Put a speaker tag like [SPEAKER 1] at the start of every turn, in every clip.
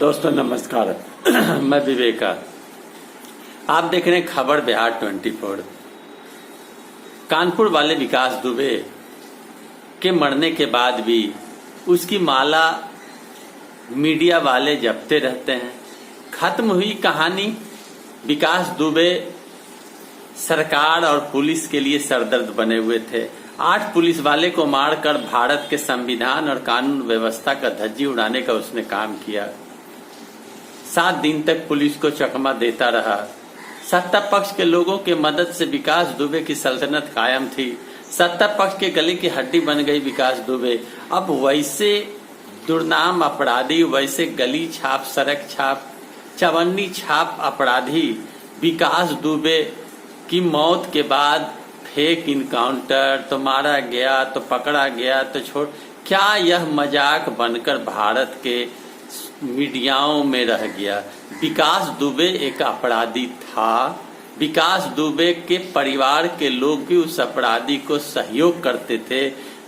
[SPEAKER 1] दोस्तों नमस्कार। मैं विवेका। आप देख रहे हैं खबर बिहार 24। कानपुर वाले विकास दुबे के मरने के बाद भी उसकी माला मीडिया वाले जपते रहते हैं। खत्म हुई कहानी। विकास दुबे सरकार और पुलिस के लिए सरदर्द बने हुए थे। 8 पुलिस वाले को मारकर भारत के संविधान और कानून व्यवस्था का धज्जी उड़ाने का उसने काम किया। 7 दिन तक पुलिस को चकमा देता रहा। सत्ता पक्ष के लोगों के मदद से विकास दुबे की सल्तनत कायम थी। सत्ता पक्ष के गले की हड्डी बन गई विकास दुबे। अब वैसे दुर्नाम अपराधी, वैसे गली छाप, सड़क छाप, चवन्नी छाप अपराधी विकास दुबे की मौत के बाद फेक इनकाउंटर, तो मारा गया तो पकड़ा गया तो छोड़, क्या यह मजाक बनकर भारत के मीडियाओं में रह गया? विकास दुबे एक अपराधी था। विकास दुबे के परिवार के लोग भी उस अपराधी को सहयोग करते थे।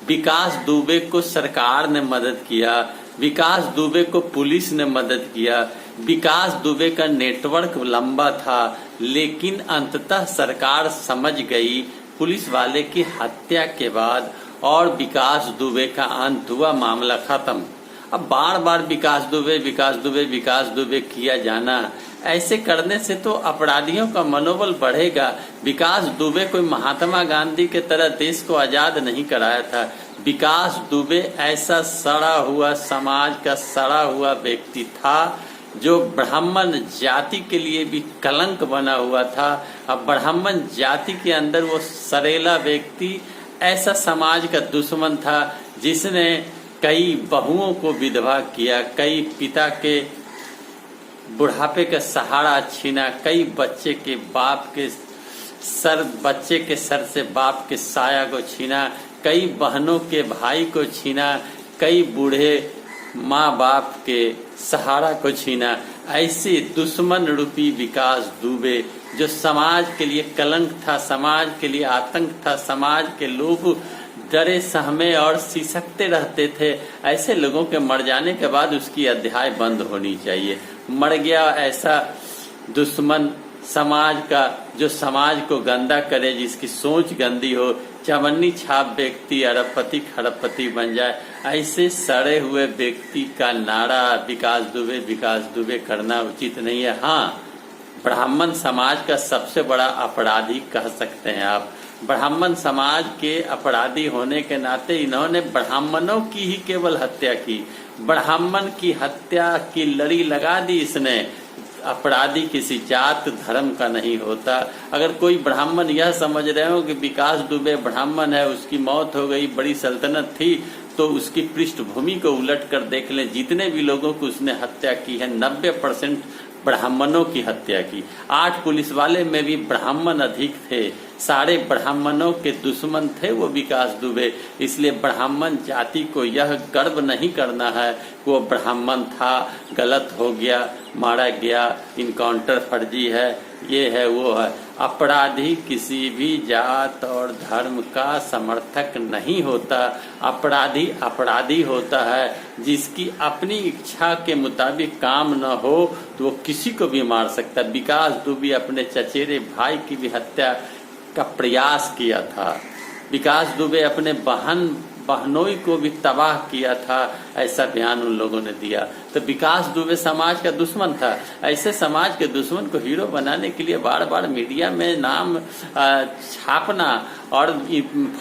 [SPEAKER 1] विकास दुबे को सरकार ने मदद किया। विकास दुबे को पुलिस ने मदद किया। विकास दुबे का नेटवर्क लंबा था, लेकिन अंततः सरकार समझ गई पुलिस वाले की हत्या के बाद और विकास दुबे का अंत हुआ, मामला खत्म। अब बार बार विकास दुबे किया जाना, ऐसे करने से तो अपराधियों का मनोबल बढ़ेगा। विकास दुबे कोई महात्मा गांधी के तरह देश को आजाद नहीं कराया था। विकास दुबे ऐसा सड़ा हुआ, समाज का सड़ा हुआ व्यक्ति था जो ब्राह्मण जाति के लिए भी कलंक बना हुआ था। अब ब्राह्मण जाति के अंदर वो सरेला व्यक्ति ऐसा समाज का दुश्मन था जिसने कई बहुओं को विधवा किया, कई पिता के बुढ़ापे का सहारा छीना, कई बच्चे के सर से बाप के साया को छीना, कई बहनों के भाई को छीना, कई बूढ़े माँ बाप के सहारा को छीना। ऐसे दुश्मन रूपी विकास दुबे जो समाज के लिए कलंक था, समाज के लिए आतंक था, समाज के लोग डरे सहमे और सिसकते रहते थे, ऐसे लोगों के मर जाने के बाद उसकी अध्याय बंद होनी चाहिए। मर गया ऐसा दुश्मन समाज का जो समाज को गंदा करे, जिसकी सोच गंदी हो, चवन्नी छाप व्यक्ति अरबपति खरबपति बन जाए, ऐसे सड़े हुए व्यक्ति का नारा विकास दुबे करना उचित नहीं है। हाँ, ब्राह्मण समाज का सबसे बड़ा अपराधी कह सकते हैं आप। ब्राह्मण समाज के अपराधी होने के नाते इन्होंने ब्राह्मणों की ही केवल हत्या की। ब्राह्मण की हत्या की लड़ी लगा दी इसने। अपराधी किसी जात धर्म का नहीं होता। अगर कोई ब्राह्मण यह समझ रहे हो कि विकास दुबे ब्राह्मण है, उसकी मौत हो गई, बड़ी सल्तनत थी, तो उसकी पृष्ठभूमि को उलट कर देख लें। जितने भी लोगों को उसने हत्या की है, 90% ब्राह्मणों की हत्या की। 8 पुलिस वाले में भी ब्राह्मण अधिक थे। सारे ब्राह्मणों के दुश्मन थे वो विकास दुबे। इसलिए ब्राह्मण जाति को यह गर्व नहीं करना है कि वो ब्राह्मण था, गलत हो गया, मारा गया, इनकाउंटर फर्जी है, ये है वो है। अपराधी किसी भी जात और धर्म का समर्थक नहीं होता। अपराधी होता है जिसकी अपनी इच्छा के मुताबिक काम न हो तो वो किसी को भी मार सकता है। विकास दुबे अपने चचेरे भाई की भी हत्या का प्रयास किया था। विकास दुबे अपने बहनोई को भी तबाह किया था, ऐसा बयान उन लोगों ने दिया। तो विकास दुबे समाज का दुश्मन था। ऐसे समाज के दुश्मन को हीरो बनाने के लिए बार बार मीडिया में नाम छापना और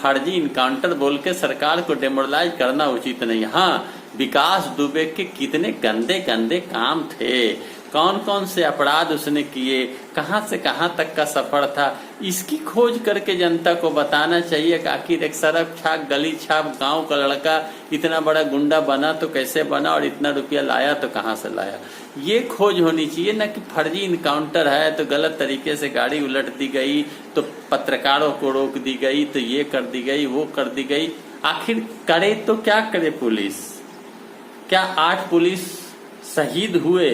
[SPEAKER 1] फर्जी इनकाउंटर बोल के सरकार को डेमोरलाइज करना उचित नहीं। हाँ, विकास दुबे के कितने गंदे गंदे काम थे, कौन कौन से अपराध उसने किए, कहां से कहां तक का सफर था, इसकी खोज करके जनता को बताना चाहिए कि आखिर एक सड़क छाप, गली छाप, गांव का लड़का इतना बड़ा गुंडा बना तो कैसे बना और इतना रुपया लाया तो कहां से लाया। ये खोज होनी चाहिए, न कि फर्जी इनकाउंटर है तो गलत तरीके से गाड़ी उलट दी गई, तो पत्रकारों को रोक दी गई, तो ये कर दी गई, वो कर दी गई। आखिर करे तो क्या करे पुलिस? क्या 8 पुलिस शहीद हुए?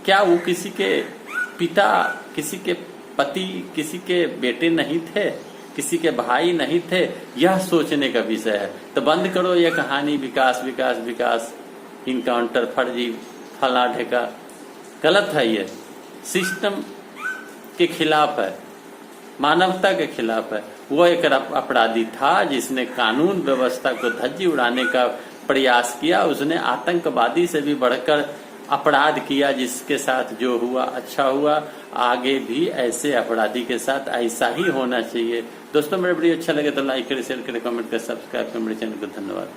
[SPEAKER 1] क्या वो किसी के पिता, किसी के पति, किसी के बेटे नहीं थे, किसी के भाई नहीं थे? यह सोचने का विषय है। तो बंद करो ये कहानी विकास इनकाउंटर फर्जी फला ढेका। गलत है, ये सिस्टम के खिलाफ है, मानवता के खिलाफ है। वो एक अपराधी था जिसने कानून व्यवस्था को धज्जी उड़ाने का प्रयास किया। उसने आतंकवादी से भी बढ़कर अपराध किया, जिसके साथ जो हुआ अच्छा हुआ। आगे भी ऐसे अपराधी के साथ ऐसा ही होना चाहिए। दोस्तों मेरा वीडियो अच्छा लगे तो लाइक करें, शेयर करें, कमेंट करें, सब्सक्राइब करें मेरे चैनल को। धन्यवाद।